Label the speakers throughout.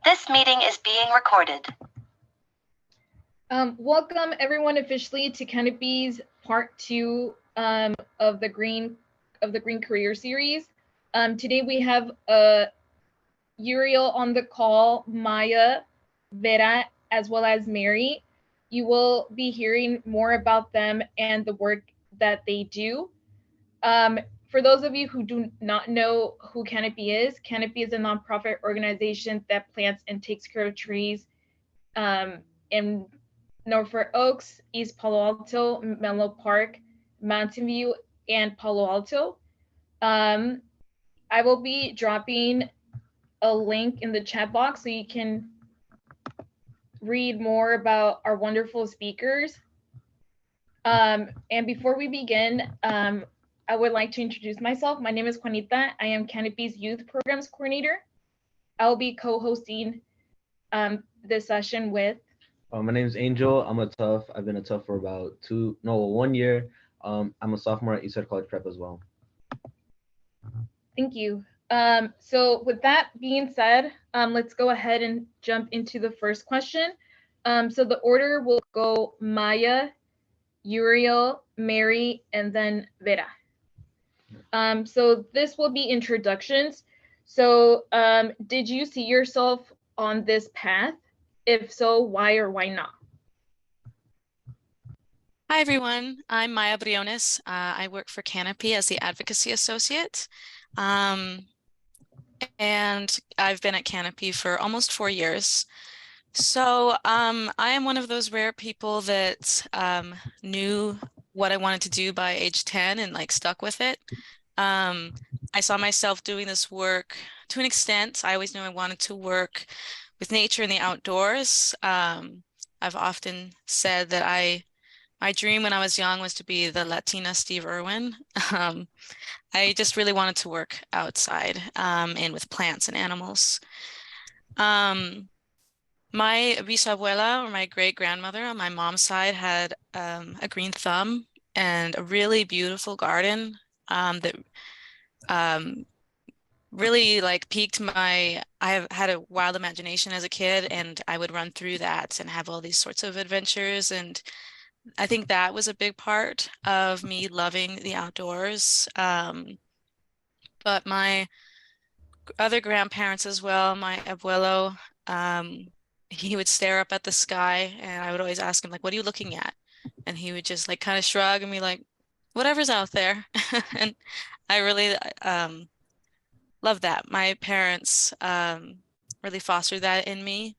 Speaker 1: This meeting is being recorded.
Speaker 2: Welcome everyone officially to Canopy's part 2 of the Green Career Series. Today we have Uriel on the call, Maya, Vera, as well as Mary. You will be hearing more about them and the work that they do. For those of you who do not know who Canopy is a nonprofit organization that plants and takes care of trees in Norfolk Oaks, East Palo Alto, Menlo Park, Mountain View, and Palo Alto. I will be dropping a link in the chat box so you can read more about our wonderful speakers. And before we begin, I would like to introduce myself. My name is Juanita. I am Canopy's Youth Programs Coordinator. I will be co-hosting this session with.
Speaker 3: My name is Angel. I'm a TUF. I've been a TUF for about 1 year. I'm a sophomore at Eastside College Prep as well.
Speaker 2: Thank you. So with that being said, let's go ahead and jump into the first question. So the order will go Maya, Uriel, Mary, and then Vera. So this will be introductions. So did you see yourself on this path? If so, why or why not?
Speaker 4: Hi, everyone. I'm Maya Briones. I work for Canopy as the advocacy associate. And I've been at Canopy for almost 4 years. So I am one of those rare people that knew what I wanted to do by age 10 and stuck with it. I saw myself doing this work to an extent. I always knew I wanted to work with nature and the outdoors. I've often said that my dream when I was young was to be the Latina Steve Irwin. I just really wanted to work outside and with plants and animals. My bisabuela, or my great-grandmother on my mom's side, had a green thumb and a really beautiful garden that really piqued I have had a wild imagination as a kid, and I would run through that and have all these sorts of adventures. And I think that was a big part of me loving the outdoors. But my other grandparents as well, my abuelo, he would stare up at the sky, and I would always ask him, what are you looking at? And he would just kind of shrug and be like, whatever's out there. And I really love that. My parents really fostered that in me.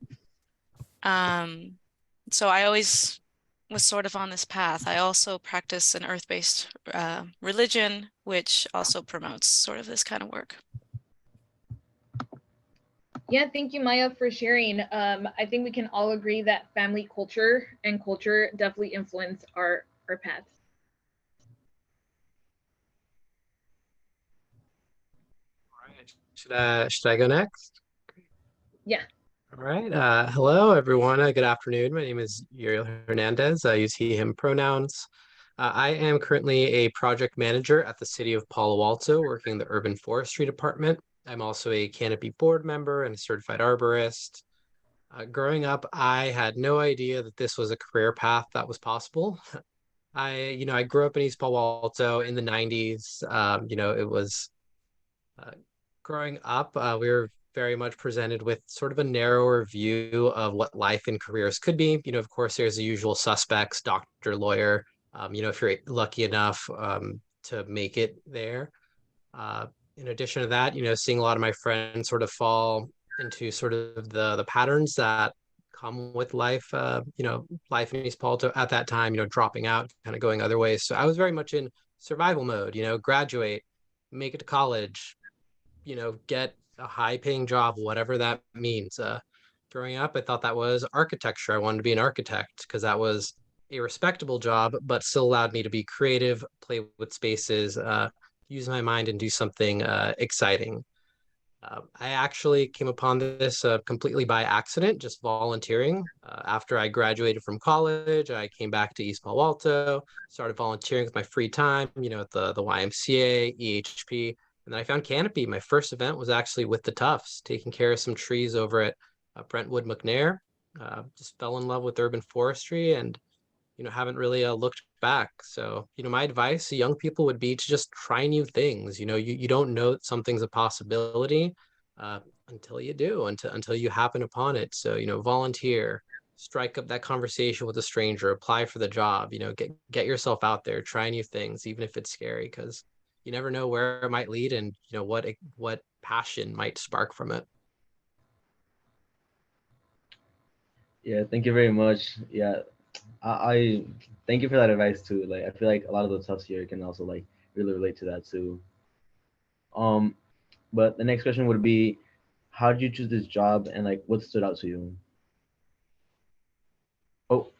Speaker 4: So I always was sort of on this path. I also practice an earth-based religion, which also promotes sort of this kind of work.
Speaker 2: Yeah, thank you, Maya, for sharing. I think we can all agree that family culture and culture definitely influence our paths.
Speaker 5: Should I go next?
Speaker 2: Yeah.
Speaker 5: All right. Hello, everyone. Good afternoon. My name is Uriel Hernandez. I use he, him pronouns. I am currently a project manager at the city of Palo Alto, working in the urban forestry department. I'm also a Canopy board member and a certified arborist. Growing up, I had no idea that this was a career path that was possible. I grew up in East Palo Alto in the 90s. It was growing up, we were very much presented with sort of a narrower view of what life and careers could be. Of course, there's the usual suspects, doctor, lawyer, if you're lucky enough to make it there. In addition to that, seeing a lot of my friends sort of fall into sort of the patterns that come with life, life in East Palo Alto at that time, dropping out, kind of going other ways. So I was very much in survival mode, graduate, make it to college, get a high-paying job, whatever that means. Growing up, I thought that was architecture. I wanted to be an architect because that was a respectable job, but still allowed me to be creative, play with spaces, use my mind and do something exciting. I actually came upon this completely by accident, just volunteering. After I graduated from college, I came back to East Palo Alto, started volunteering with my free time, at the YMCA, EHP, and then I found Canopy. My first event was actually with the Tufts, taking care of some trees over at Brentwood McNair. Just fell in love with urban forestry and haven't really looked back. So, my advice to young people would be to just try new things. You don't know that something's a possibility until you do, until you happen upon it. So, volunteer, strike up that conversation with a stranger, apply for the job, get yourself out there, try new things, even if it's scary, because you never know where it might lead and, what passion might spark from it.
Speaker 3: Yeah, thank you very much. Yeah, I thank you for that advice too. Like, I feel like a lot of the toughs here can also like really relate to that too. Um, but the next question would be, how did you choose this job and like what stood out to you? Oh,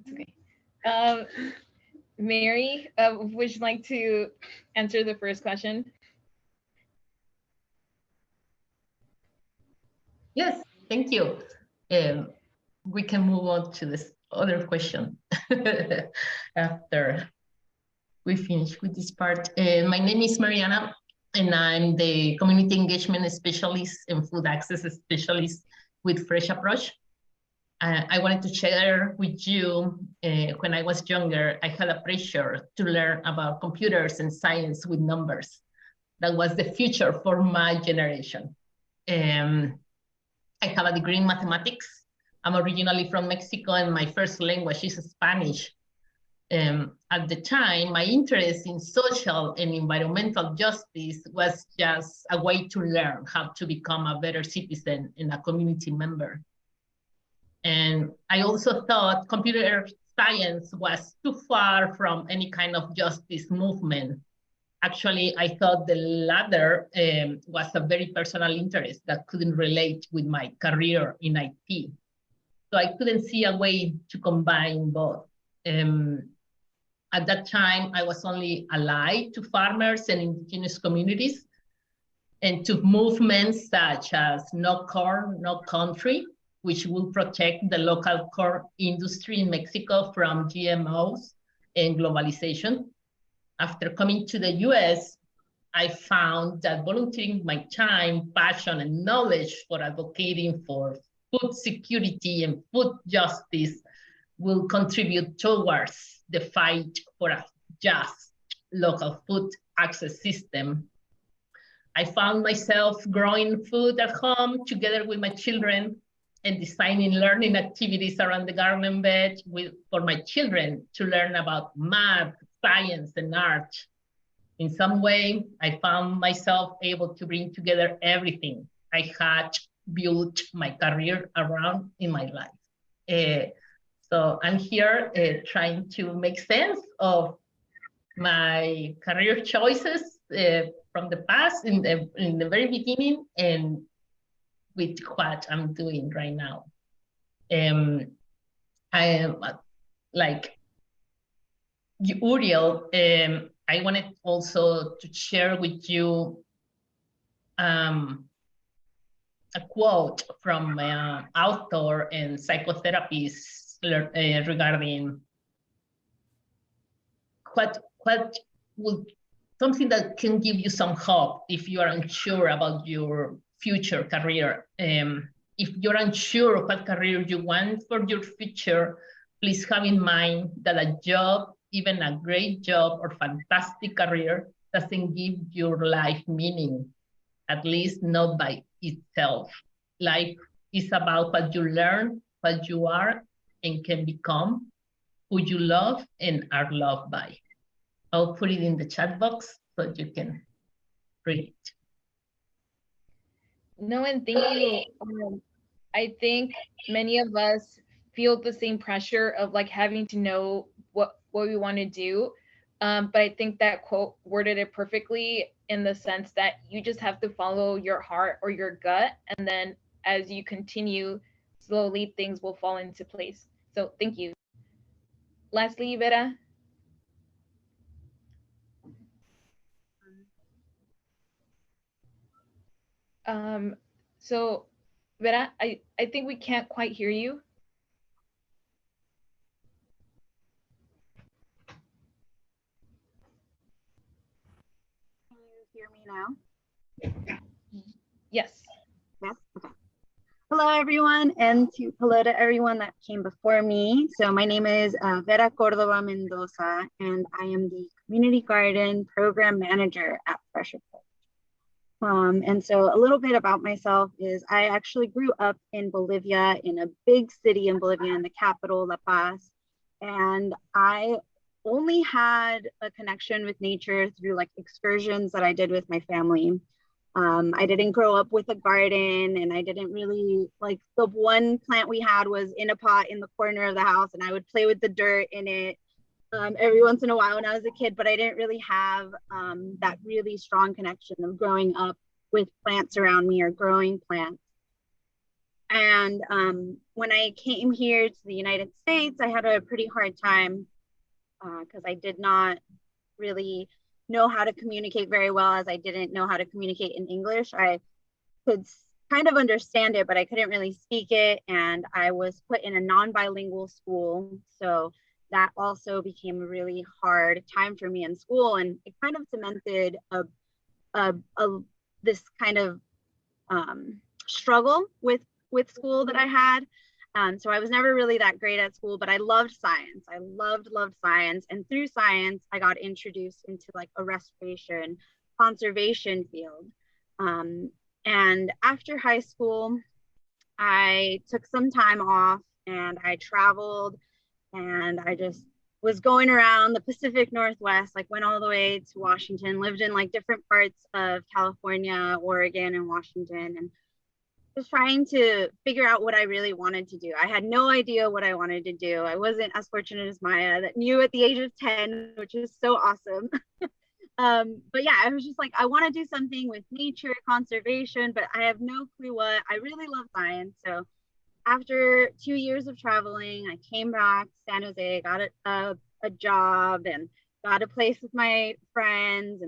Speaker 2: It's okay. Mary, would you like to answer the first question?
Speaker 6: Yes, thank you. We can move on to this other question after we finish with this part. My name is Mariana, and I'm the community engagement specialist and food access specialist with Fresh Approach. I wanted to share with you, when I was younger, I had a pressure to learn about computers and science with numbers. That was the future for my generation. I have a degree in mathematics. I'm originally from Mexico and my first language is Spanish. At the time, my interest in social and environmental justice was just a way to learn how to become a better citizen and a community member. And I also thought computer science was too far from any kind of justice movement. Actually, I thought the latter was a very personal interest that couldn't relate with my career in IT. So I couldn't see a way to combine both. At that time, I was only allied to farmers and indigenous communities and to movements such as No Corn, No Country, which will protect the local corn industry in Mexico from GMOs and globalization. After coming to the US, I found that volunteering my time, passion, and knowledge for advocating for food security and food justice will contribute towards the fight for a just local food access system. I found myself growing food at home together with my children and designing learning activities around the garden bed for my children to learn about math, science, and art. In some way, I found myself able to bring together everything I had built my career around in my life. So I'm here trying to make sense of my career choices from the past in the very beginning and with what I'm doing right now. I am like Uriel, I wanted also to share with you a quote from an author and psychotherapist regarding what will something that can give you some hope if you are unsure about your future career. If you're unsure what career you want for your future, please have in mind that a job, even a great job or fantastic career, doesn't give your life meaning, at least not by itself. Life is about what you learn, what you are and can become, who you love and are loved by. I'll put it in the chat box so you can read it.
Speaker 2: No, and thank you. I think many of us feel the same pressure of like having to know what we want to do. But I think that quote worded it perfectly in the sense that you just have to follow your heart or your gut. And then as you continue, slowly things will fall into place. So thank you. Lastly, Vera. So Vera, I think we can't quite hear you.
Speaker 7: Can you hear me now?
Speaker 2: Yes.
Speaker 7: Yes? Okay. Hello, everyone, and hello to everyone that came before me. So my name is Vera Cordova Mendoza, and I am the Community Garden Program Manager at Fresh Approach. And so a little bit about myself is I actually grew up in Bolivia, in a big city in Bolivia, in the capital, La Paz. And I only had a connection with nature through like excursions that I did with my family. I didn't grow up with a garden, and I didn't really like, the one plant we had was in a pot in the corner of the house, and I would play with the dirt in it every once in a while when I was a kid, but I didn't really have that really strong connection of growing up with plants around me or growing plants. And when I came here to the United States, I had a pretty hard time because I did not really know how to communicate very well, as I didn't know how to communicate in English. I could kind of understand it, but I couldn't really speak it. And I was put in a non-bilingual school. So that also became a really hard time for me in school. And it kind of cemented this kind of struggle with school that I had. So I was never really that great at school, but I loved science. I loved science. And through science, I got introduced into like a restoration, conservation field. And after high school, I took some time off and I traveled, and I just was going around the Pacific Northwest, like went all the way to Washington, lived in like different parts of California, Oregon, and Washington, and was trying to figure out what I really wanted to do. I had no idea what I wanted to do. I wasn't as fortunate as Maya that knew at the age of 10, which is so awesome. But yeah, I was just like, I want to do something with nature, conservation, but I have no clue what. I really love science. So after 2 years of traveling, I came back to San Jose, got a job and got a place with my friends,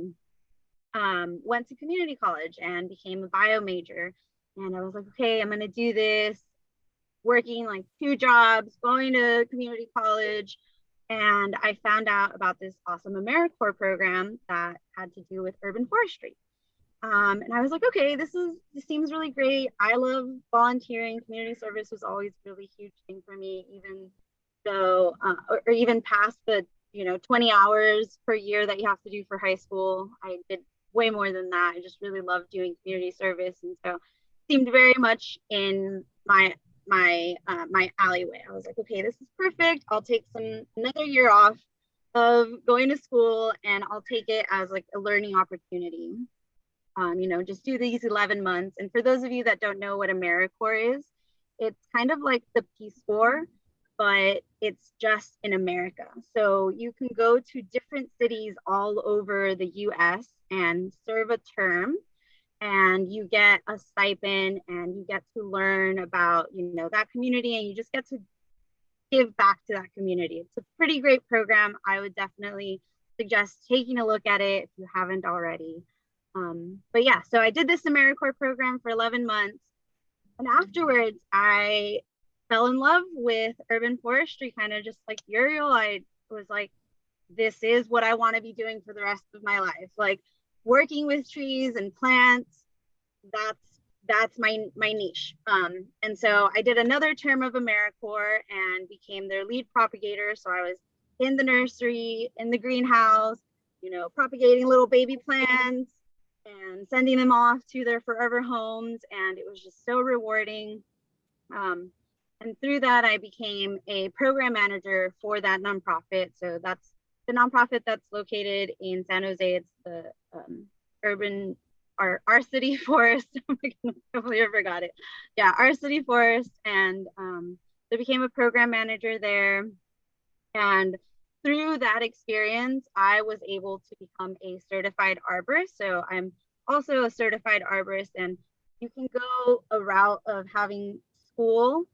Speaker 7: and went to community college and became a bio major. And I was like, okay, I'm going to do this, working like 2 jobs, going to community college. And I found out about this awesome AmeriCorps program that had to do with urban forestry. And I was like, okay, this seems really great. I love volunteering. Community service was always a really huge thing for me, even though, or even past the 20 hours per year that you have to do for high school. I did way more than that. I just really loved doing community service. And so seemed very much in my alleyway. I was like, okay, this is perfect. I'll take another year off of going to school, and I'll take it as like a learning opportunity. Just do these 11 months. And for those of you that don't know what AmeriCorps is, it's kind of like the Peace Corps, but it's just in America. So you can go to different cities all over the US and serve a term, and you get a stipend, and you get to learn about, that community, and you just get to give back to that community. It's a pretty great program. I would definitely suggest taking a look at it if you haven't already. But yeah, so I did this AmeriCorps program for 11 months. And afterwards, I fell in love with urban forestry, kind of just like Uriel. I was like, this is what I want to be doing for the rest of my life. Like, working with trees and plants, that's my niche. And so I did another term of AmeriCorps and became their lead propagator. So I was in the nursery, in the greenhouse, propagating little baby plants and sending them off to their forever homes. And it was just so rewarding. And through that, I became a program manager for that nonprofit. So that's the nonprofit that's located in San Jose. It's the our city forest. Oh my goodness, I forgot it. Yeah, our city forest. And I became a program manager there. And through that experience, I was able to become a certified arborist. So I'm also a certified arborist, and you can go a route of having school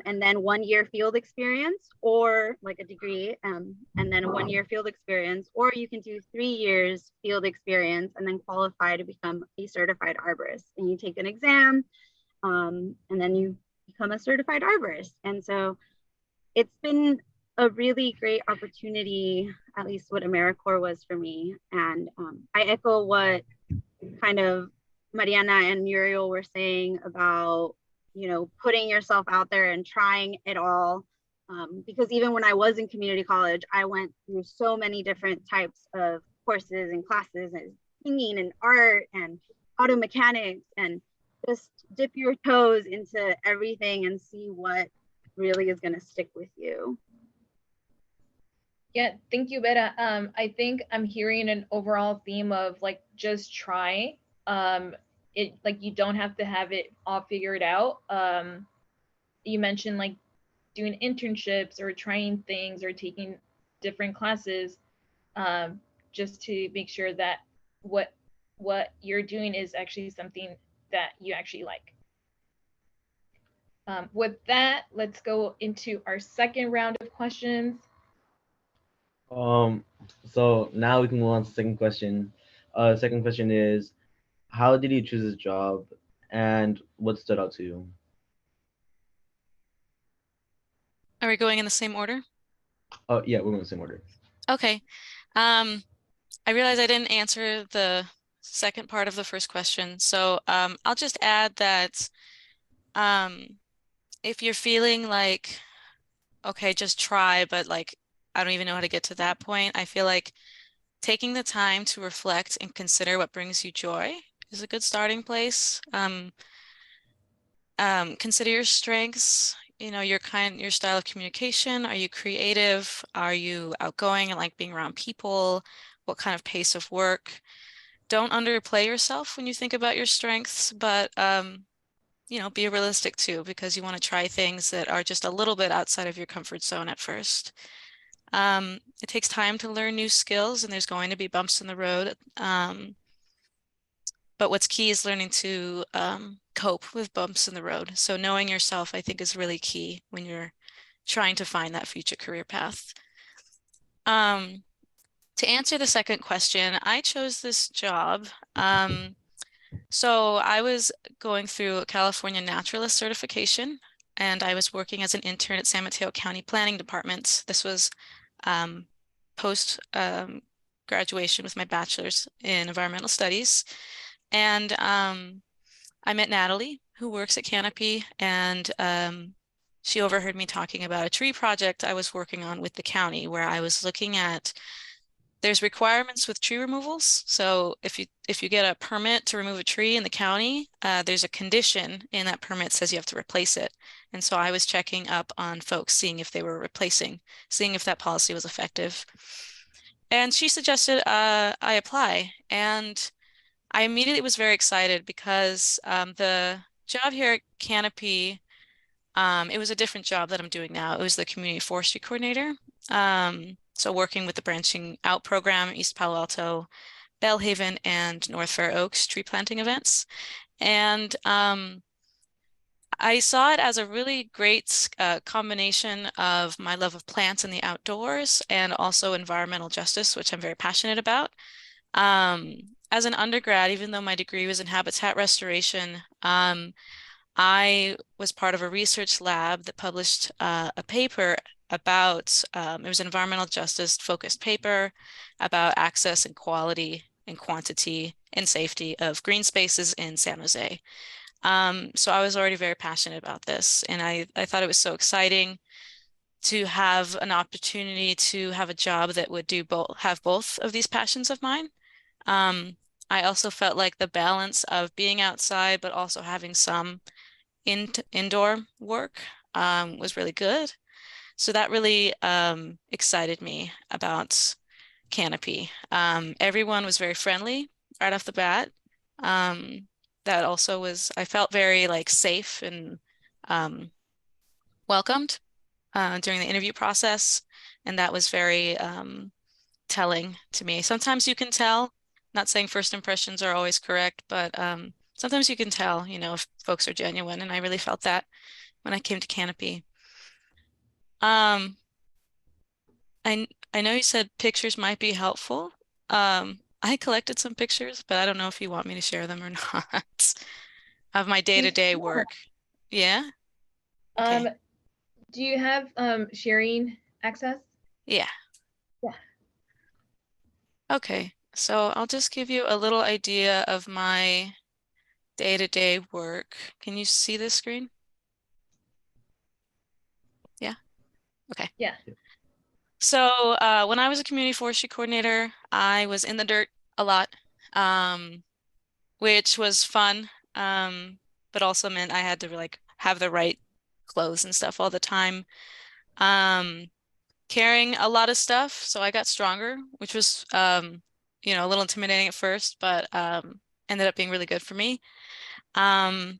Speaker 7: and then 1 year field experience, or like a degree, and then a 1 year field experience, or you can do 3 years field experience and then qualify to become a certified arborist. And you take an exam, and then you become a certified arborist. And so it's been a really great opportunity, at least what AmeriCorps was for me. And I echo what kind of Mariana and Uriel were saying about, putting yourself out there and trying it all. Because even when I was in community college, I went through so many different types of courses and classes and singing and art and auto mechanics, and just dip your toes into everything and see what really is going to stick with you.
Speaker 2: Yeah, thank you, Vera. I think I'm hearing an overall theme of like just try. It like you don't have to have it all figured out. You mentioned like doing internships or trying things or taking different classes, just to make sure that what you're doing is actually something that you actually like. With that, let's go into our second round of questions.
Speaker 3: So now we can move on to the second question. Second question is, how did you choose this job and what stood out to you?
Speaker 4: Are we going in the same order?
Speaker 3: Oh, yeah, we're in the same order.
Speaker 4: Okay. I realize I didn't answer the second part of the first question. So I'll just add that if you're feeling like, okay, just try, but like, I don't even know how to get to that point, I feel like taking the time to reflect and consider what brings you joy is a good starting place. Consider your strengths, your style of communication. Are you creative? Are you outgoing and like being around people? What kind of pace of work? Don't underplay yourself when you think about your strengths, but be realistic too, because you want to try things that are just a little bit outside of your comfort zone at first. It takes time to learn new skills, and there's going to be bumps in the road. But what's key is learning to cope with bumps in the road. So knowing yourself, I think, is really key when you're trying to find that future career path. To answer the second question, I chose this job. So I was going through a California naturalist certification, and I was working as an intern at San Mateo County Planning Department. This was post graduation with my bachelor's in environmental studies. And I met Natalie, who works at Canopy, and she overheard me talking about a tree project I was working on with the county, where I was looking at there's requirements with tree removals. So if you get a permit to remove a tree in the county, there's a condition in that permit says you have to replace it. And so I was checking up on folks, seeing if they were replacing, seeing if that policy was effective. And she suggested I apply. And I immediately was very excited because the job here at Canopy, it was a different job that I'm doing now. It was the community forestry coordinator. So working with the branching out program, East Palo Alto, Bellhaven, and North Fair Oaks tree planting events. And I saw it as a really great combination of my love of plants and the outdoors and also environmental justice, which I'm very passionate about. As an undergrad, even though my degree was in habitat restoration, I was part of a research lab that published a paper about, it was an environmental justice focused paper about access and quality and quantity and safety of green spaces in San Jose. So I was already very passionate about this, and I thought it was so exciting to have an opportunity to have a job that would have both of these passions of mine. I also felt like the balance of being outside, but also having some indoor work was really good. So that really excited me about Canopy. Everyone was very friendly right off the bat. That also I felt very like safe and welcomed during the interview process. And that was very telling to me. Sometimes you can tell, not saying first impressions are always correct, but sometimes you can tell, if folks are genuine. And I really felt that when I came to Canopy. I know you said pictures might be helpful. I collected some pictures, but I don't know if you want me to share them or not of my day-to-day work. Yeah? Okay.
Speaker 2: Do you have sharing access?
Speaker 4: Yeah.
Speaker 2: Yeah.
Speaker 4: Okay, so I'll just give you a little idea of my day-to-day work. Can you see this screen? Okay.
Speaker 2: Yeah.
Speaker 4: So when I was a community forestry coordinator, I was in the dirt a lot, which was fun, but also meant I had to like have the right clothes and stuff all the time. Carrying a lot of stuff, so I got stronger, which was a little intimidating at first, but ended up being really good for me. Um,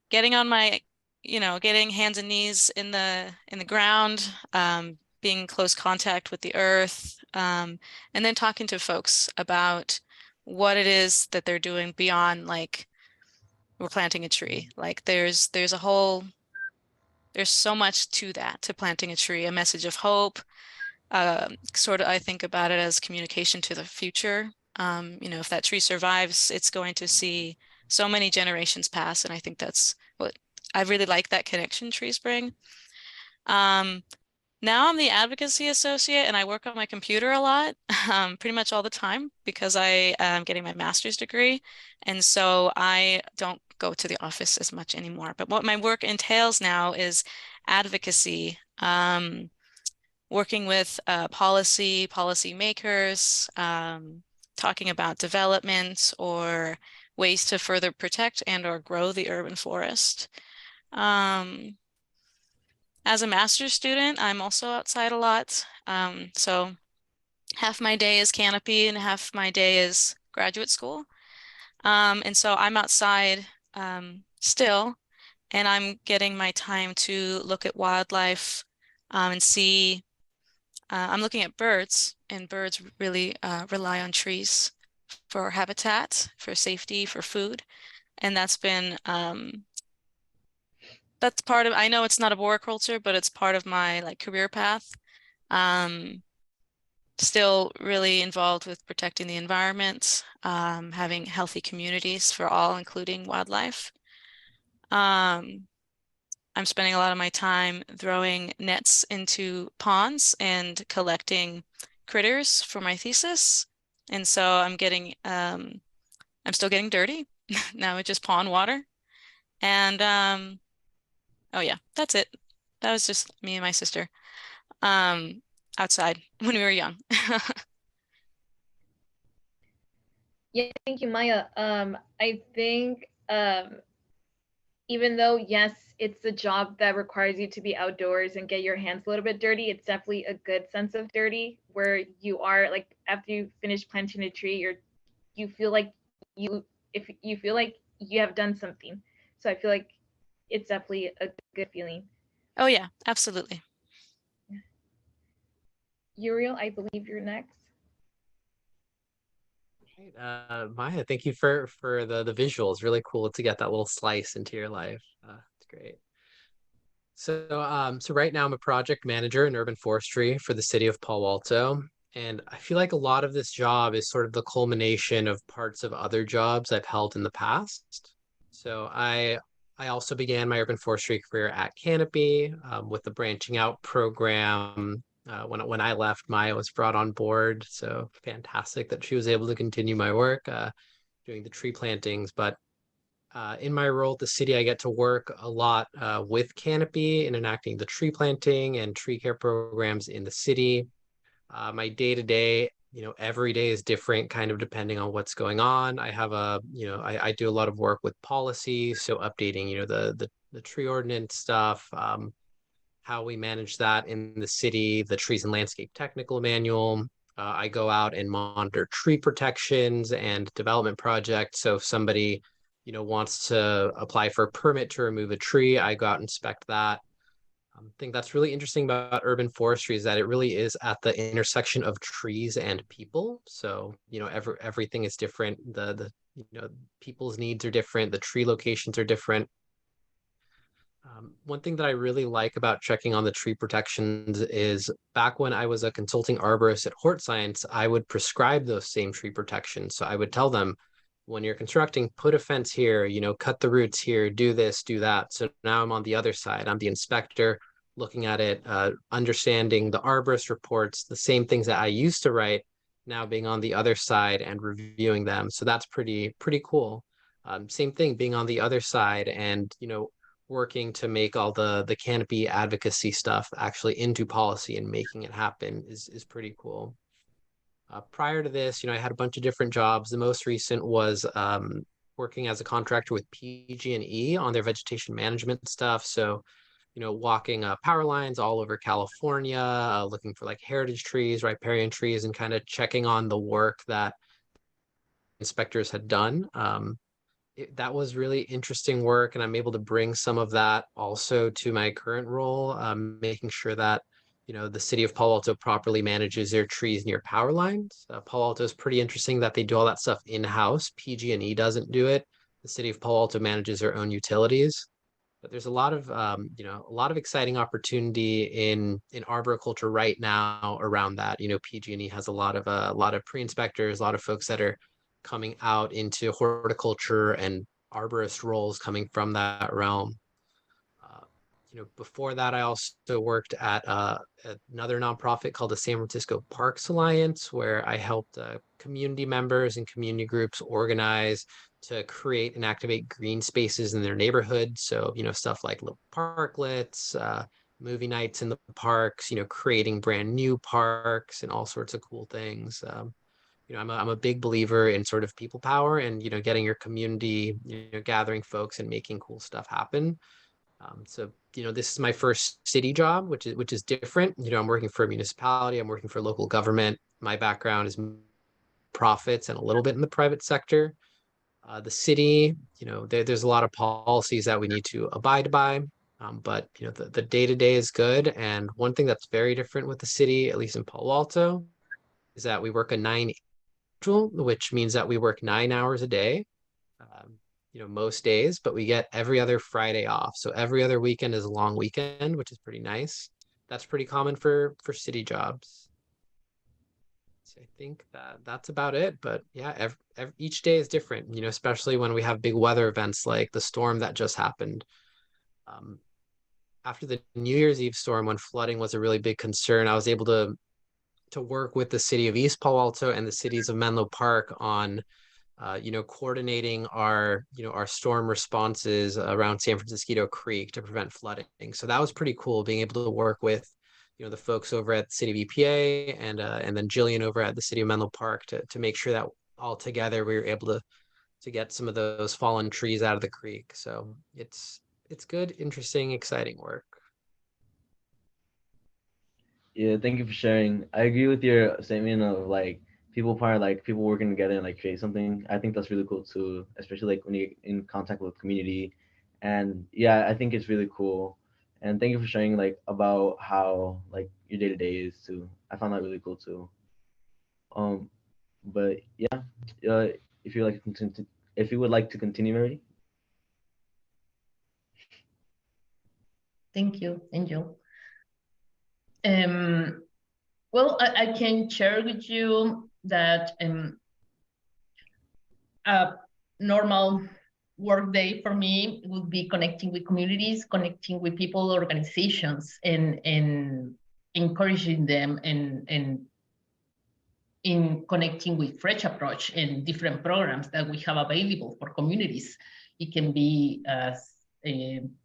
Speaker 4: Getting on my, getting hands and knees in the ground, being in close contact with the earth, and then talking to folks about what it is that they're doing beyond like we're planting a tree. Like there's so much to that, to planting a tree, a message of hope. Sort of, I think about it as communication to the future. If that tree survives, it's going to see so many generations pass, and I think that's what I really like, that connection trees bring. Now I'm the advocacy associate, and I work on my computer a lot, pretty much all the time because I am getting my master's degree, and so I don't go to the office as much anymore. But what my work entails now is advocacy. Working with policy makers, talking about development or ways to further protect and or grow the urban forest. As a master's student, I'm also outside a lot. So half my day is Canopy and half my day is graduate school. And so I'm outside still, and I'm getting my time to look at wildlife and see. I'm looking at birds, and birds really rely on trees for habitat, for safety, for food. And that's part of, I know it's not a culture, but it's part of my like career path. Still really involved with protecting the environment, having healthy communities for all, including wildlife. I'm spending a lot of my time throwing nets into ponds and collecting critters for my thesis. And so I'm still getting dirty. Now it's just pond water. And oh yeah, that's it. That was just me and my sister outside when we were young.
Speaker 2: Yeah, thank you, Maya. I think even though, yes, it's a job that requires you to be outdoors and get your hands a little bit dirty, it's definitely a good sense of dirty where you are like after you finish planting a tree, you feel like you feel like you have done something. So I feel like it's definitely a good feeling.
Speaker 4: Oh yeah, absolutely.
Speaker 2: Uriel, I believe you're next.
Speaker 5: Maya, thank you for the visuals. Really cool to get that little slice into your life. It's great. So right now I'm a project manager in urban forestry for the city of Palo Alto. And I feel like a lot of this job is sort of the culmination of parts of other jobs I've held in the past. So I also began my urban forestry career at Canopy with the branching out program. When I left, Maya was brought on board. So fantastic that she was able to continue my work doing the tree plantings. But in my role at the city, I get to work a lot with Canopy in enacting the tree planting and tree care programs in the city. My day to day, every day is different, kind of depending on what's going on. I have I do a lot of work with policy, so updating, the tree ordinance stuff, how we manage that in the city, the trees and landscape technical manual. I go out and monitor tree protections and development projects. So if somebody, wants to apply for a permit to remove a tree, I go out and inspect that. I think that's really interesting about urban forestry is that it really is at the intersection of trees and people. So, everything is different. The people's needs are different. The tree locations are different. One thing that I really like about checking on the tree protections is back when I was a consulting arborist at Hort Science, I would prescribe those same tree protections. So I would tell them, when you're constructing, put a fence here, cut the roots here, do this, do that. So now I'm on the other side. I'm the inspector looking at it, understanding the arborist reports, the same things that I used to write, now being on the other side and reviewing them. So that's pretty cool. Same thing, being on the other side and, working to make all the Canopy advocacy stuff actually into policy and making it happen is pretty cool. Prior to this, I had a bunch of different jobs. The most recent was working as a contractor with PG&E on their vegetation management stuff. So, walking power lines all over California, looking for like heritage trees, riparian trees, and kind of checking on the work that inspectors had done. That was really interesting work, and I'm able to bring some of that also to my current role, making sure that the city of Palo Alto properly manages their trees near power lines. Palo Alto is pretty interesting that they do all that stuff in-house. PG&E doesn't do it. The city of Palo Alto manages their own utilities. But there's a lot of exciting opportunity in arboriculture right now around that. PG&E has a lot of pre-inspectors, a lot of folks that are coming out into horticulture and arborist roles coming from that realm. Before that, I also worked at another nonprofit called the San Francisco Parks Alliance, where I helped community members and community groups organize to create and activate green spaces in their neighborhood. So, stuff like little parklets, movie nights in the parks, creating brand new parks and all sorts of cool things. I'm a big believer in sort of people power and, getting your community, gathering folks and making cool stuff happen. So, this is my first city job, which is different. I'm working for a municipality. I'm working for local government. My background is profits and a little bit in the private sector. The city, there's a lot of policies that we need to abide by. But, the day-to-day is good. And one thing that's very different with the city, at least in Palo Alto, is that we work a 9 schedule, which means that we work 9 hours a day. Most days, but we get every other Friday off. So every other weekend is a long weekend, which is pretty nice. That's pretty common for city jobs. So I think that's about it. But yeah, each day is different, especially when we have big weather events like the storm that just happened. After the New Year's Eve storm, when flooding was a really big concern, I was able to work with the city of East Palo Alto and the cities of Menlo Park on coordinating our storm responses around San Francisco Creek to prevent flooding. So that was pretty cool, being able to work with, the folks over at the city of EPA and then Jillian over at the city of Menlo Park to make sure that all together we were able to get some of those fallen trees out of the creek. So it's good, interesting, exciting work.
Speaker 3: Yeah, thank you for sharing. I agree with your statement of like people power, like people working together and like create something. I think that's really cool too, especially like when you're in contact with community. And yeah, I think it's really cool. And thank you for sharing like about how like your day to day is too. I found that really cool too. But yeah, if you like to continue, if you would like to continue, Mary.
Speaker 6: Thank you, Angel. Well, I can share with you that a normal work day for me would be connecting with communities, connecting with people, organizations, and encouraging them and in connecting with Fresh Approach and different programs that we have available for communities. It can be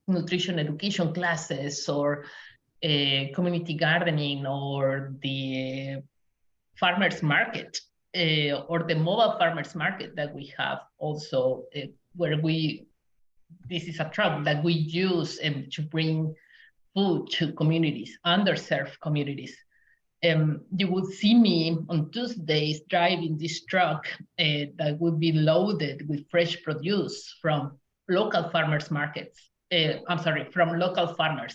Speaker 6: nutrition education classes or community gardening or the farmers market or the mobile farmers market that we have also where this is a truck that we use to bring food to communities, underserved communities. You would see me on Tuesdays driving this truck that would be loaded with fresh produce from local farmers markets. From local farmers.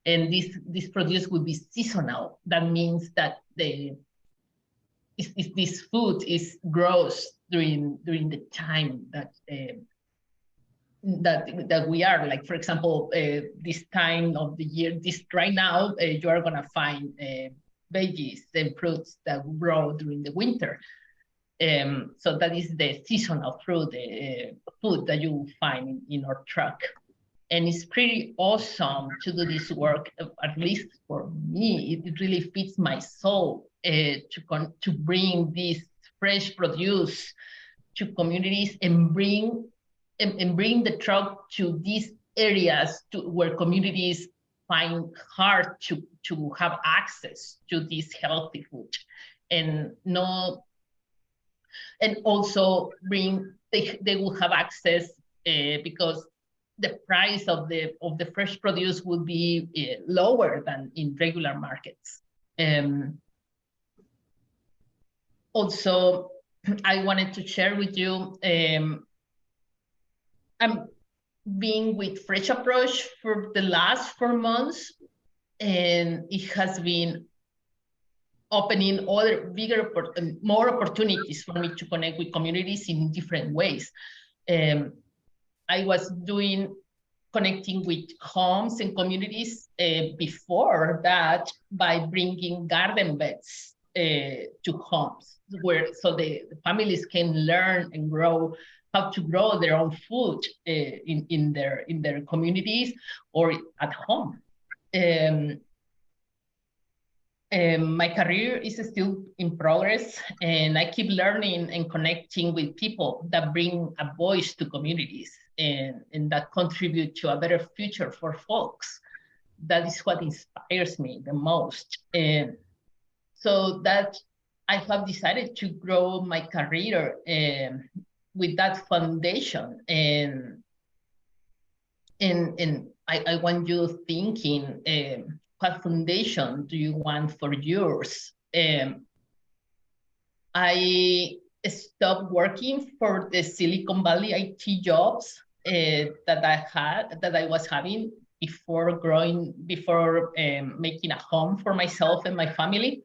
Speaker 6: And this produce would be seasonal. That means that this food grows during the time that we are. Like, for example, this time of the year, right now, you are gonna find veggies and fruits that grow during the winter. So that is the seasonal fruit, food that you will find in our truck. And it's pretty awesome to do this work, at least for me. It really fits my soul to bring this fresh produce to communities and bring the truck to these areas where communities find hard to have access to this healthy food, and no, and also they will have access because the price of the fresh produce will be lower than in regular markets. Also, I wanted to share with you, I'm being with Fresh Approach for the last 4 months, and it has been opening other more opportunities for me to connect with communities in different ways. I was connecting with homes and communities before that by bringing garden beds to homes, so the families can learn and grow how to grow their own food in their communities or at home. My career is still in progress, and I keep learning and connecting with people that bring a voice to communities and that contribute to a better future for folks. That is what inspires me the most. And so that I have decided to grow my career with that foundation. And I want you thinking, what foundation do you want for yours? I stopped working for the Silicon Valley IT jobs that I was having before making a home for myself and my family.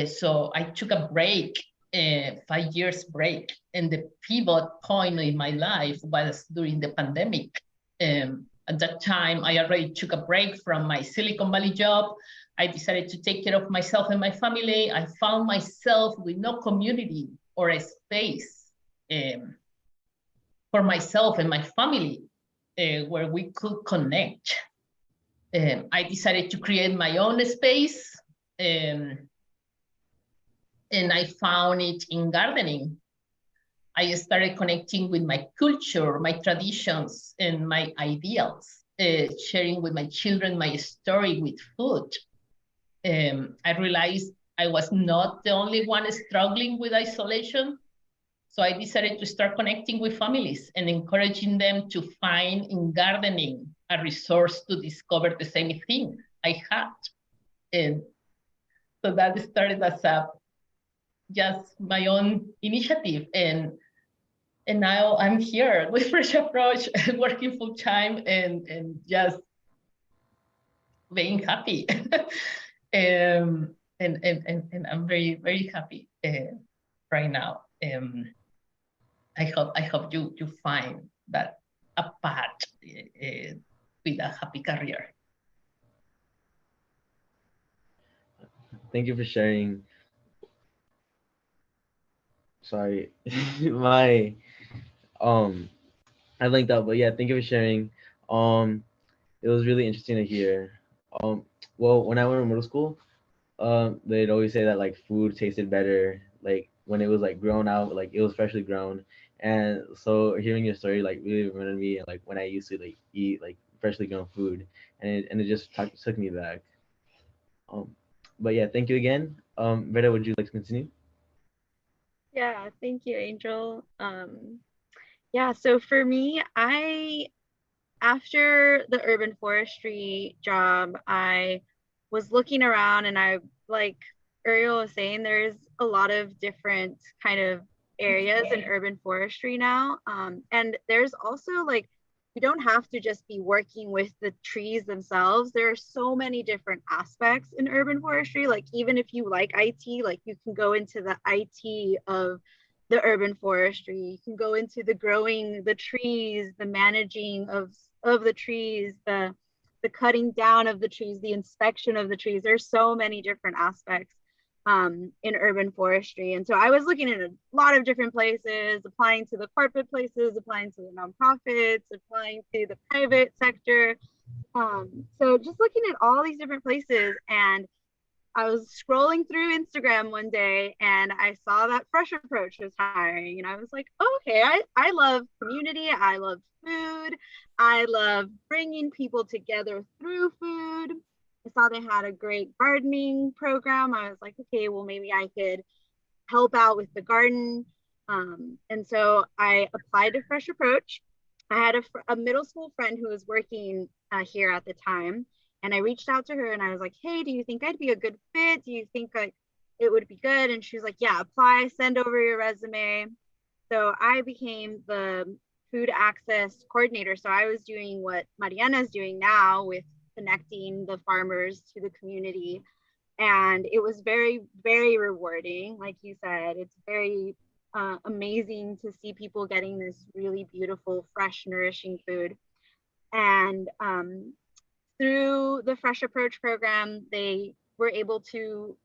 Speaker 6: So I took a break, 5 years break, and the pivot point in my life was during the pandemic. At that time, I already took a break from my Silicon Valley job. I decided to take care of myself and my family. I found myself with no community or a space for myself and my family where we could connect. I decided to create my own space, and I found it in gardening. I started connecting with my culture, my traditions, and my ideals, sharing with my children my story with food. I realized I was not the only one struggling with isolation. So I decided to start connecting with families and encouraging them to find in gardening a resource to discover the same thing I had. And so that started as just my own initiative. And now I'm here with Fresh Approach, working full time and just being happy. And I'm very, very happy right now. I hope you find that a path with a happy career.
Speaker 3: Thank you for sharing. Sorry, my I linked up, but yeah, thank you for sharing. It was really interesting to hear. Well, when I went to middle school, they'd always say that like food tasted better, like when it was like grown out, like it was freshly grown. And so hearing your story like really reminded me like when I used to like eat like freshly grown food, and it just took me back. But yeah, thank you again. Vera, would you like to continue?
Speaker 7: Yeah, thank you, Angel. Yeah, so for me, after the urban forestry job, I was looking around, and I, like Uriel was saying, there's a lot of different kind of areas in urban forestry now. And there's also like, you don't have to just be working with the trees themselves. There are so many different aspects in urban forestry. Like even if you like IT, like you can go into the IT of the urban forestry. You can go into the growing the trees, the managing of the trees, the cutting down of the trees, the inspection of the trees. There's so many different aspects in urban forestry. And so I was looking at a lot of different places, applying to the corporate places, applying to the nonprofits, applying to the private sector. So just looking at all these different places, and I was scrolling through Instagram one day and I saw that Fresh Approach was hiring, and I was like, oh, okay, I love community, I love food, I love bringing people together through food. I saw they had a great gardening program. I was like, okay, well, maybe I could help out with the garden. And so I applied to Fresh Approach. I had a middle school friend who was working here at the time, and I reached out to her and I was like, hey, do you think I'd be a good fit? Do you think like it would be good? And she was like, yeah, apply, send over your resume. So I became the food access coordinator. So I was doing what Mariana is doing now with connecting the farmers to the community. And it was very, very rewarding. Like you said, it's very amazing to see people getting this really beautiful, fresh, nourishing food. And through the Fresh Approach program, they were able to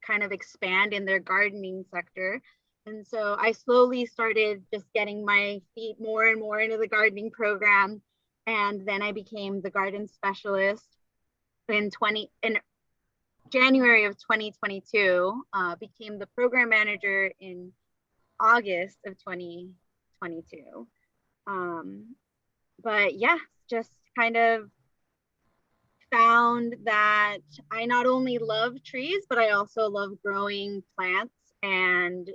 Speaker 7: kind of expand in their gardening sector. And so I slowly started just getting my feet more and more into the gardening program. And then I became the garden specialist in January of 2022, became the program manager in August of 2022. But yeah, just kind of found that I not only love trees, but I also love growing plants and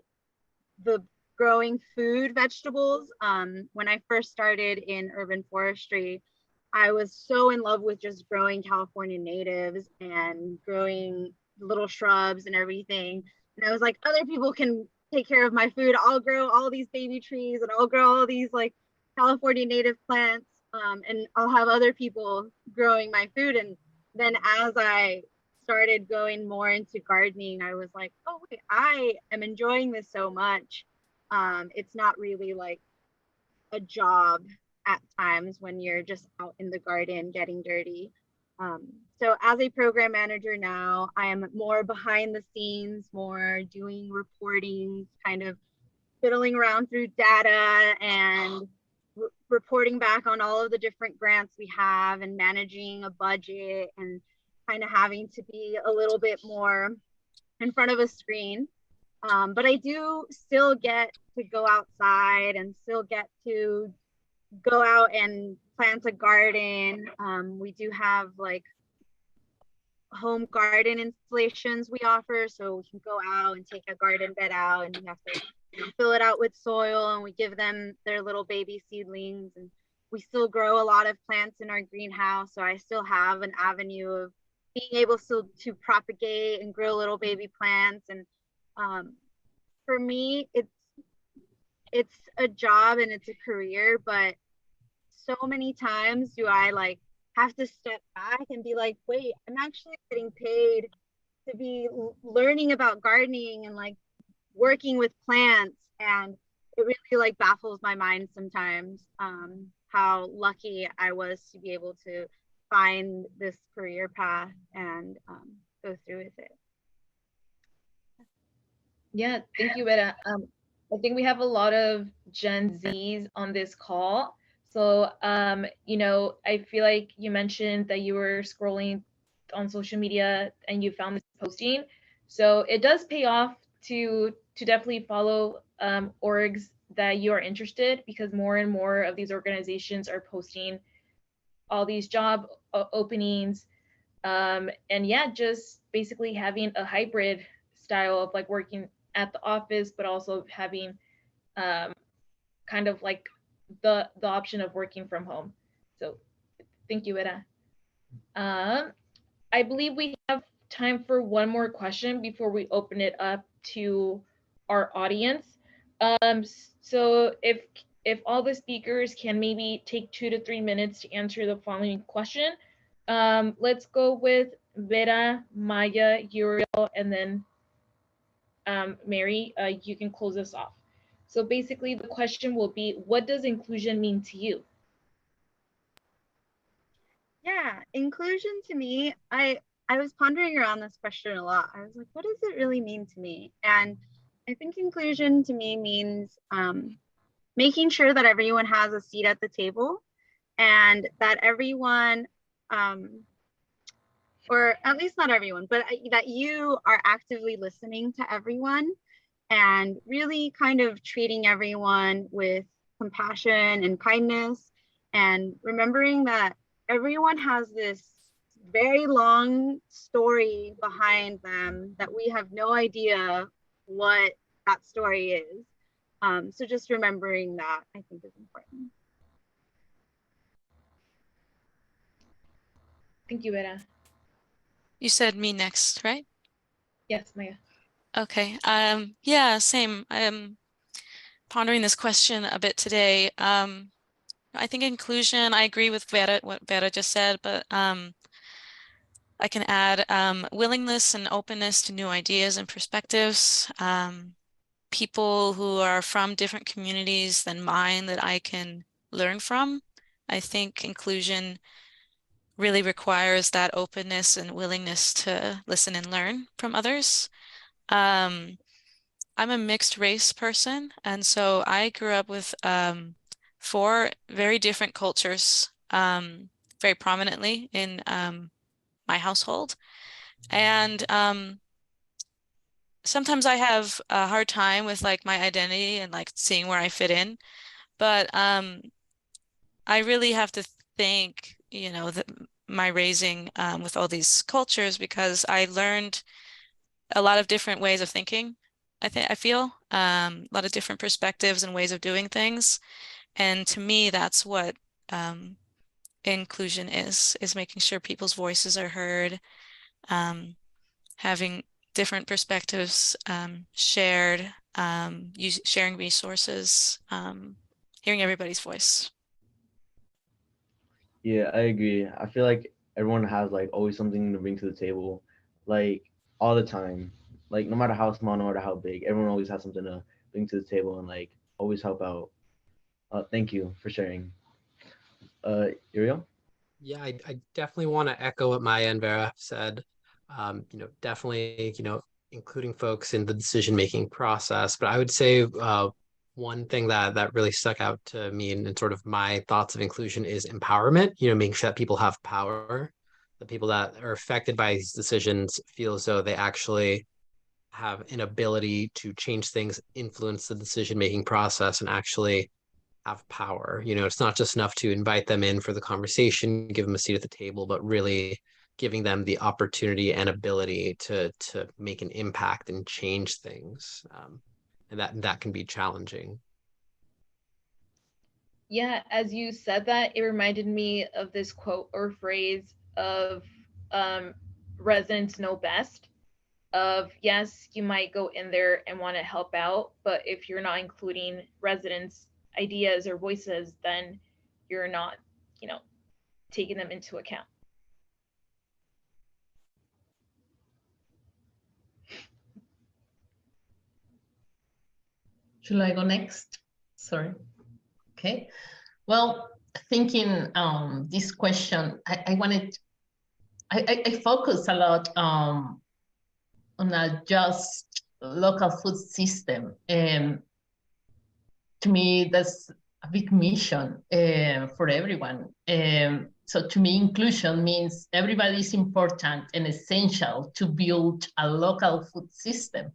Speaker 7: the growing food, vegetables. When I first started in urban forestry, I was so in love with just growing California natives and growing little shrubs and everything. And I was like, other people can take care of my food. I'll grow all these baby trees and I'll grow all these like California native plants, and I'll have other people growing my food. And then as I started going more into gardening, I was like, oh wait, I am enjoying this so much. It's not really like a job at times when you're just out in the garden getting dirty. So as a program manager now, I am more behind the scenes, more doing reporting, kind of fiddling around through data and reporting back on all of the different grants we have and managing a budget and kind of having to be a little bit more in front of a screen. But I do still get to go outside and still get to go out and plant a garden. We do have like home garden installations we offer, so we can go out and take a garden bed out and we have to fill it out with soil, and we give them their little baby seedlings. And we still grow a lot of plants in our greenhouse, so I still have an avenue of being able to propagate and grow little baby plants. And for me, it's a job and it's a career, but so many times do I like have to step back and be like, wait, I'm actually getting paid to be learning about gardening and like working with plants. And it really like baffles my mind sometimes, how lucky I was to be able to find this career path and go through with it.
Speaker 2: Yeah, thank you, Vera. I think we have a lot of Gen Zs on this call. So, you know, I feel like you mentioned that you were scrolling on social media and you found this posting. So it does pay off to definitely follow orgs that you are interested, because more and more of these organizations are posting all these job openings. And yeah, just basically having a hybrid style of like working at the office, but also having kind of like the option of working from home. So thank you, Vera. I believe we have time for one more question before we open it up to our audience. So if all the speakers can maybe take 2 to 3 minutes to answer the following question. Let's go with Vera, Maya, Uriel, and then Mary, you can close us off. So basically the question will be, what does inclusion mean to you?
Speaker 7: Yeah, inclusion to me, I was pondering around this question a lot. I was like, what does it really mean to me? And I think inclusion to me means making sure that everyone has a seat at the table and that everyone or at least not everyone, but that you are actively listening to everyone and really kind of treating everyone with compassion and kindness, and remembering that everyone has this very long story behind them that we have no idea what that story is. So just remembering that, I think, is important.
Speaker 2: Thank you, Vera.
Speaker 4: You said me next, right?
Speaker 2: Yes, Maya.
Speaker 4: Okay. Yeah, same. I'm pondering this question a bit today. I think inclusion, I agree with Vera, what Vera just said, but I can add willingness and openness to new ideas and perspectives. People who are from different communities than mine that I can learn from. I think inclusion really requires that openness and willingness to listen and learn from others. I'm a mixed race person, and so I grew up with 4 very different cultures very prominently in my household. And sometimes I have a hard time with like my identity and like seeing where I fit in. But I really have to thank, my raising with all these cultures, because I learned a lot of different ways of thinking. I feel a lot of different perspectives and ways of doing things. And to me, that's what inclusion is making sure people's voices are heard, having different perspectives shared, sharing resources, hearing everybody's voice.
Speaker 3: Yeah, I agree. I feel like everyone has like always something to bring to the table, like all the time. Like no matter how small, no matter how big, everyone always has something to bring to the table and like always help out. Thank you for sharing. Uriel?
Speaker 5: Yeah, I definitely want to echo what Maya and Vera said. Definitely, including folks in the decision-making process. But I would say one thing that really stuck out to me and sort of my thoughts of inclusion is empowerment, making sure that people have power, the people that are affected by these decisions feel as though they actually have an ability to change things, influence the decision-making process, and actually have power. It's not just enough to invite them in for the conversation, give them a seat at the table, but really giving them the opportunity and ability to make an impact and change things. And that can be challenging.
Speaker 2: Yeah, as you said that, it reminded me of this quote or phrase of residents know best. Of yes, you might go in there and want to help out, but if you're not including residents' ideas or voices, then you're not, taking them into account.
Speaker 6: Should I go next? Sorry. Okay. Well, thinking this question, I focus a lot on a just local food system. And to me, that's a big mission for everyone. So to me, inclusion means everybody is important and essential to build a local food system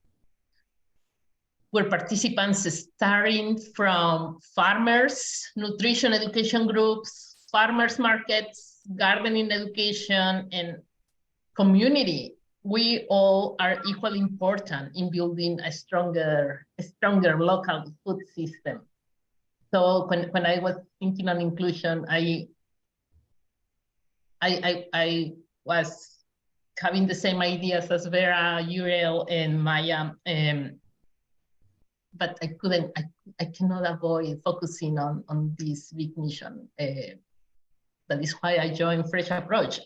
Speaker 6: where participants starting from farmers, nutrition education groups, farmers markets, gardening education, and community. We all are equally important in building a stronger local food system. So when I was thinking on inclusion, I was having the same ideas as Vera, Uriel, and Maya. But I cannot avoid focusing on this big mission. That is why I joined Fresh Approach.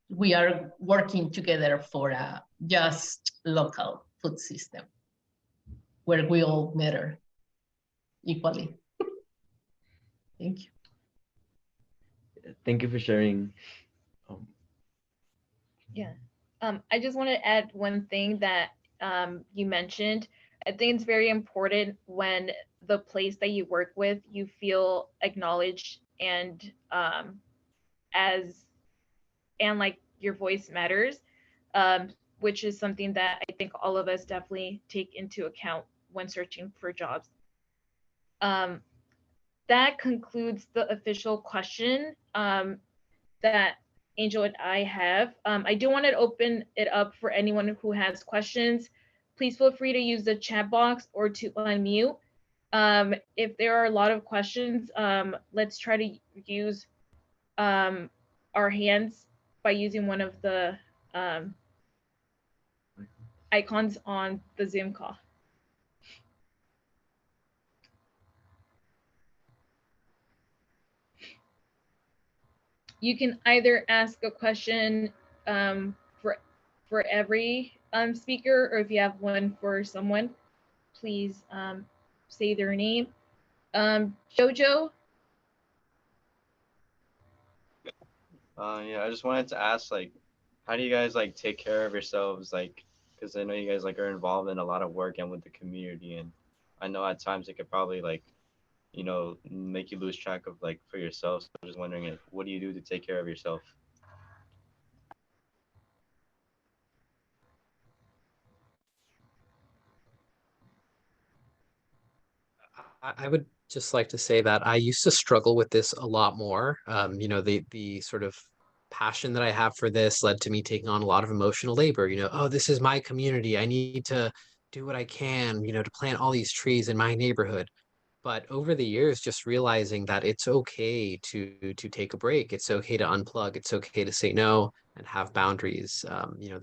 Speaker 6: We are working together for a just local food system where we all matter equally. Thank you.
Speaker 3: Thank you for sharing.
Speaker 2: Yeah. I just want to add one thing that you mentioned. I think it's very important when the place that you work with, you feel acknowledged and as and like your voice matters, which is something that I think all of us definitely take into account when searching for jobs. That concludes the official question that Angel and I have. I do want to open it up for anyone who has questions. Please feel free to use the chat box or to unmute. If there are a lot of questions, let's try to use our hands by using one of the icons on the Zoom call. You can either ask a question for every speaker, or if you have one for someone, please say their name. Jojo?
Speaker 8: Yeah, I just wanted to ask, like, how do you guys like take care of yourselves, like, because I know you guys like are involved in a lot of work and with the community, and I know at times it could probably like, you know, make you lose track of like for yourself. So I'm just wondering, like, what do you do to take care of yourself?
Speaker 5: I would just like to say that I used to struggle with this a lot more. You know, the sort of passion that I have for this led to me taking on a lot of emotional labor. You know, oh, this is my community. I need to do what I can, you know, to plant all these trees in my neighborhood. But over the years, just realizing that it's okay to take a break. It's okay to unplug. It's okay to say no and have boundaries. You know,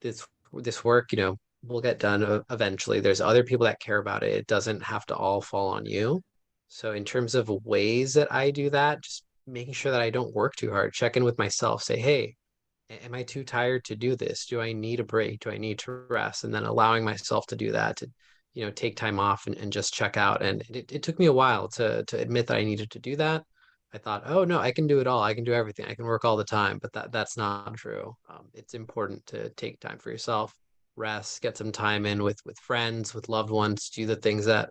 Speaker 5: this work, you know, will get done eventually. There's other people that care about it. It doesn't have to all fall on you. So in terms of ways that I do that, just making sure that I don't work too hard, check in with myself, say, hey, am I too tired to do this? Do I need a break? Do I need to rest? And then allowing myself to do that, to, you know, take time off and just check out. And it took me a while to admit that I needed to do that. I thought, oh no, I can do it all. I can do everything. I can work all the time, but that's not true. It's important to take time for yourself, rest, get some time in with friends, with loved ones, do the things that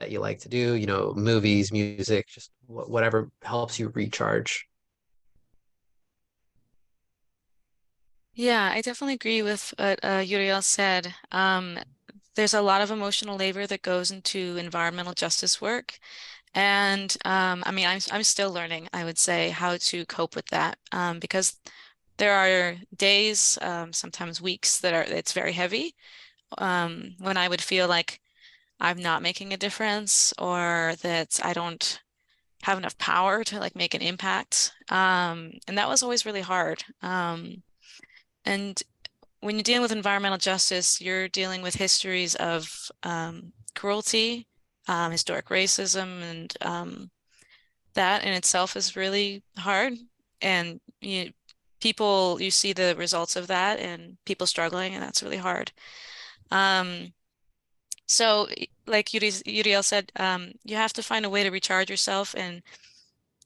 Speaker 5: you like to do, you know, movies, music, just whatever helps you recharge.
Speaker 4: Yeah, I definitely agree with what Uriel said. There's a lot of emotional labor that goes into environmental justice work. And I mean, I'm still learning, I would say, how to cope with that, because there are days, sometimes weeks it's very heavy, when I would feel like I'm not making a difference, or that I don't have enough power to like make an impact. And that was always really hard. And when you're dealing with environmental justice, you're dealing with histories of cruelty, historic racism, and that in itself is really hard. And you see the results of that and people struggling, and that's really hard. So like Uriel said, you have to find a way to recharge yourself and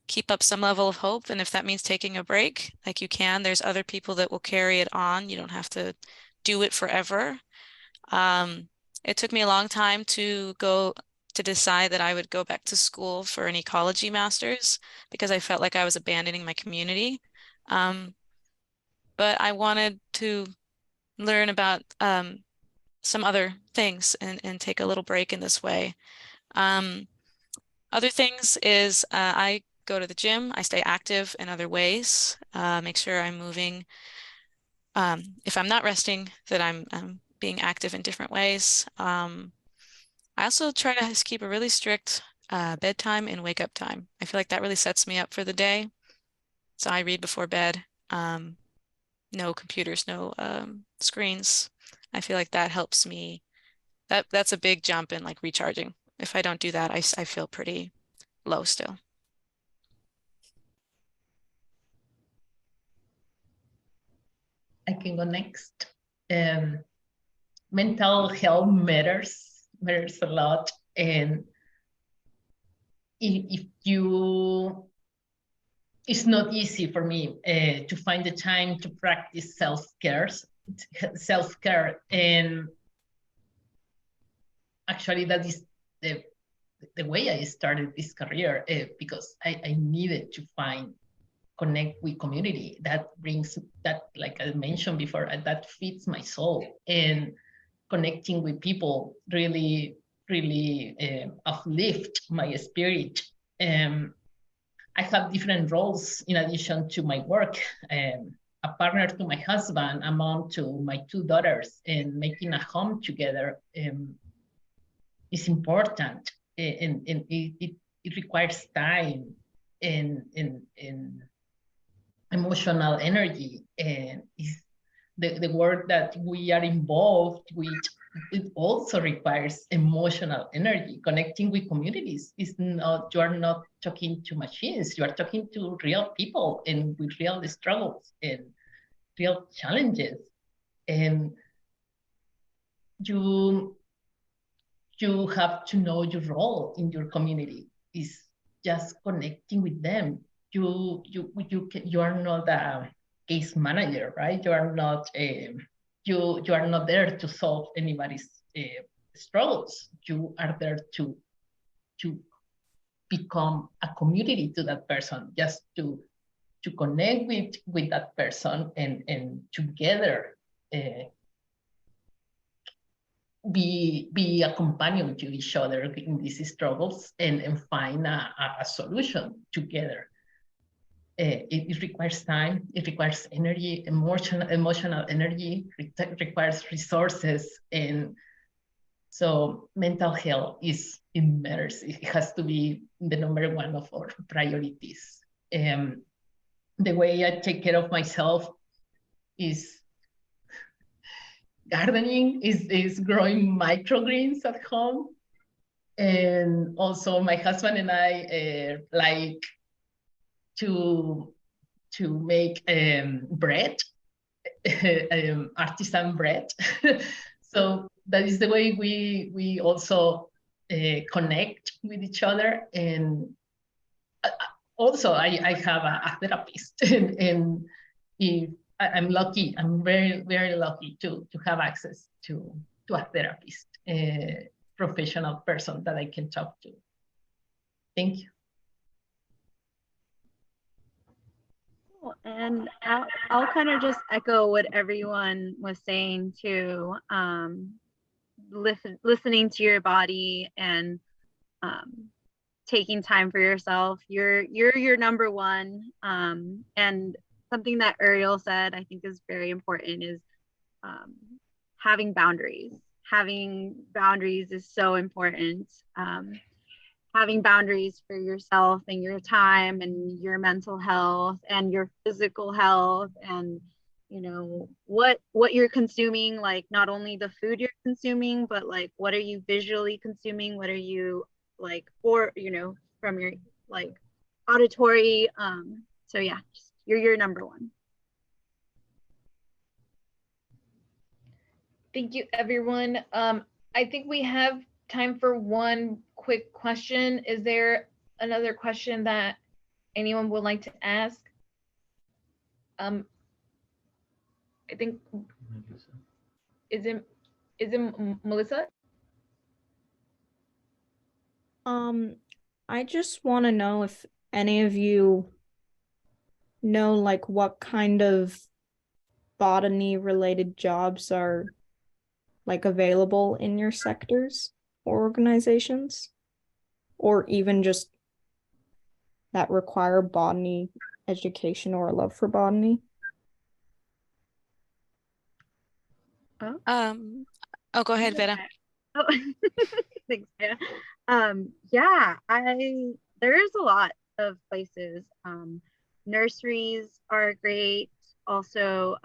Speaker 4: keep up some level of hope. And if that means taking a break, like you can, there's other people that will carry it on. You don't have to do it forever. It took me a long time to decide that I would go back to school for an ecology master's, because I felt like I was abandoning my community. But I wanted to learn about some other things and take a little break in this way. Other things is I go to the gym, I stay active in other ways, make sure I'm moving. If I'm not resting, that I'm being active in different ways. I also try to keep a really strict bedtime and wake up time. I feel like that really sets me up for the day. So I read before bed, no computers, no screens. I feel like that helps me. That's a big jump in like recharging. If I don't do that, I feel pretty low still.
Speaker 6: I can go next. Mental health matters a lot, and if you, it's not easy for me to find the time to practice self-care, and actually that is the way I started this career, because I needed to find connect with community. That brings that, like I mentioned before, that feeds my soul. And connecting with people really, really uplift my spirit. I have different roles in addition to my work. A partner to my husband, a mom to my two daughters, and making a home together is important. And it requires time and emotional energy. And the work that we are involved with, it also requires emotional energy. Connecting with communities is not, you are not talking to machines, you are talking to real people and with real struggles and real challenges. And you have to know your role in your community is just connecting with them. You are not a case manager, right? You are not you are not there to solve anybody's struggles. You are there to become a community to that person, just to connect with that person and together be a companion to each other in these struggles and find a solution together. It requires time, it requires energy, emotional energy, it requires resources. And so mental health it matters. It has to be the number one of our priorities. The way I take care of myself is gardening, is growing microgreens at home. And also my husband and I like to make bread, artisan bread. So that is the way we also connect with each other. And also I have a therapist, and if I'm lucky, I'm very, very lucky to have access to a therapist, a professional person that I can talk to. Thank you.
Speaker 7: And I'll kind of just echo what everyone was saying too. Listening to your body and taking time for yourself. You're your number one. And something that Uriel said, I think is very important, is having boundaries. Having boundaries is so important. Having boundaries for yourself and your time and your mental health and your physical health, and you know what you're consuming, like not only the food you're consuming, but like what are you visually consuming, what are you like, or you know, from your like auditory. So yeah, you're your number one.
Speaker 2: Thank you, everyone. I think we have time for one quick question. Is there another question that anyone would like to ask? I think, is it Melissa?
Speaker 9: I just want to know if any of you know like what kind of botany related jobs are like available in your sectors or organizations, or even just that require botany education or a love for botany.
Speaker 4: Oh, go ahead, Vera.
Speaker 7: Oh, thanks, Vera. Yeah, there's a lot of places. Nurseries are great. Also,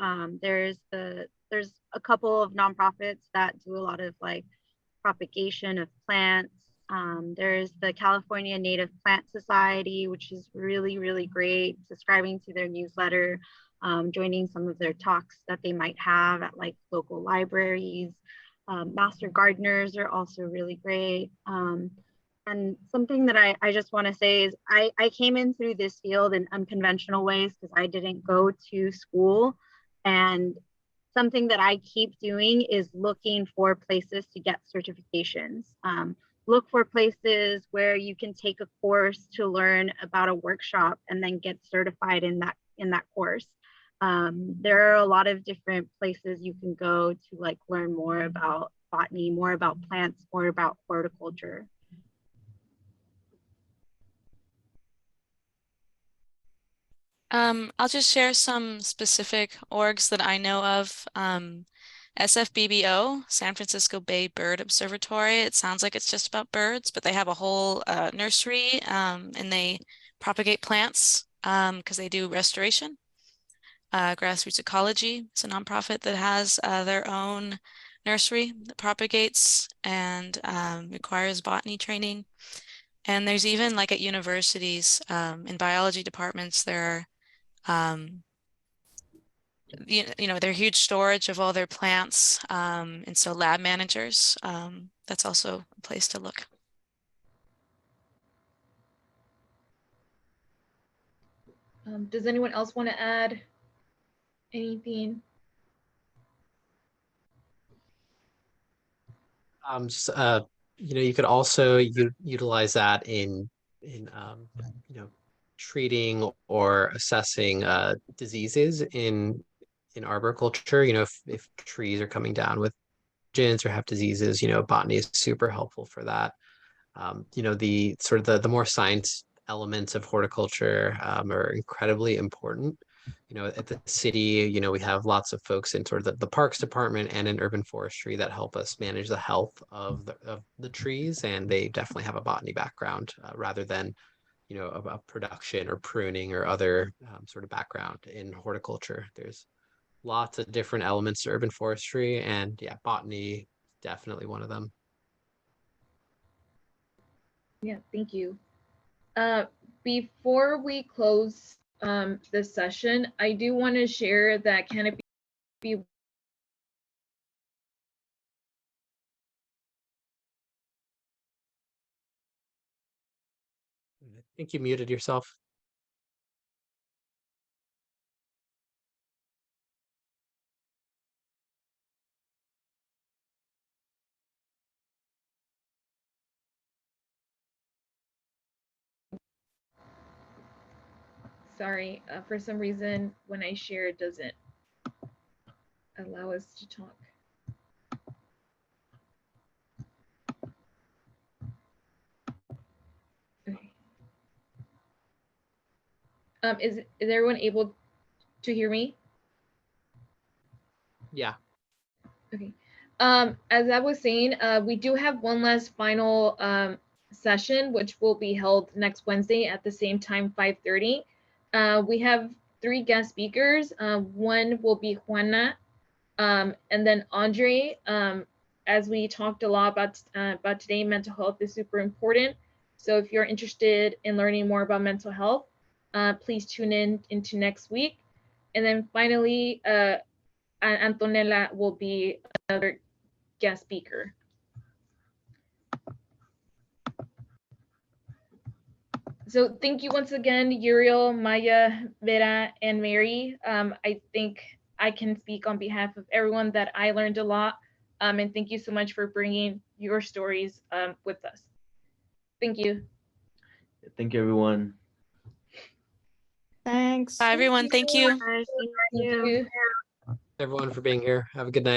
Speaker 7: there's a couple of nonprofits that do a lot of like propagation of plants. There's the California Native Plant Society, which is really, really great. Subscribing to their newsletter, joining some of their talks that they might have at like local libraries. Master gardeners are also really great. And something that I just want to say is I came in through this field in unconventional ways because I didn't go to school. And something that I keep doing is looking for places to get certifications. look for places where you can take a course to learn about a workshop and then get certified in that course. There are a lot of different places you can go to like learn more about botany, more about plants, more about horticulture.
Speaker 4: I'll just share some specific orgs that I know of. SFBBO, San Francisco Bay Bird Observatory. It sounds like it's just about birds, but they have a whole nursery and they propagate plants because they do restoration. Grassroots Ecology, it's a nonprofit that has their own nursery that propagates and requires botany training. And there's even like at universities in biology departments, there are they're huge storage of all their plants. And so lab managers, that's also a place to look.
Speaker 2: Does anyone else want to add anything?
Speaker 5: You could also utilize that in treating or assessing diseases in arboriculture. If trees are coming down with pathogens or have diseases, botany is super helpful for that. The sort of the more science elements of horticulture are incredibly important. At the city, we have lots of folks in sort of the parks department and in urban forestry that help us manage the health of the trees, and they definitely have a botany background rather than a production or pruning or other sort of background in horticulture. There's lots of different elements to urban forestry, and yeah, botany definitely one of them.
Speaker 2: Yeah, thank you. Before we close this session, I do want to share that Canopy.
Speaker 5: I think you muted yourself.
Speaker 2: Sorry, for some reason, when I share, it doesn't allow us to talk. Okay. Is everyone able to hear me?
Speaker 5: Yeah.
Speaker 2: Okay. As I was saying, we do have one last final session, which will be held next Wednesday at the same time, 5:30. We have 3 guest speakers. One will be Juana, and then Andre. As we talked a lot about today, mental health is super important. So if you're interested in learning more about mental health, please tune in into next week. And then finally, Antonella will be another guest speaker. So thank you once again, Uriel, Maya, Vera, and Mary. I think I can speak on behalf of everyone that I learned a lot. And thank you so much for bringing your stories with us. Thank you.
Speaker 3: Thank you, everyone.
Speaker 9: Thanks.
Speaker 4: Bye, everyone. Thank you.
Speaker 7: Thank
Speaker 2: Thank you.
Speaker 5: Everyone for being here. Have a good night.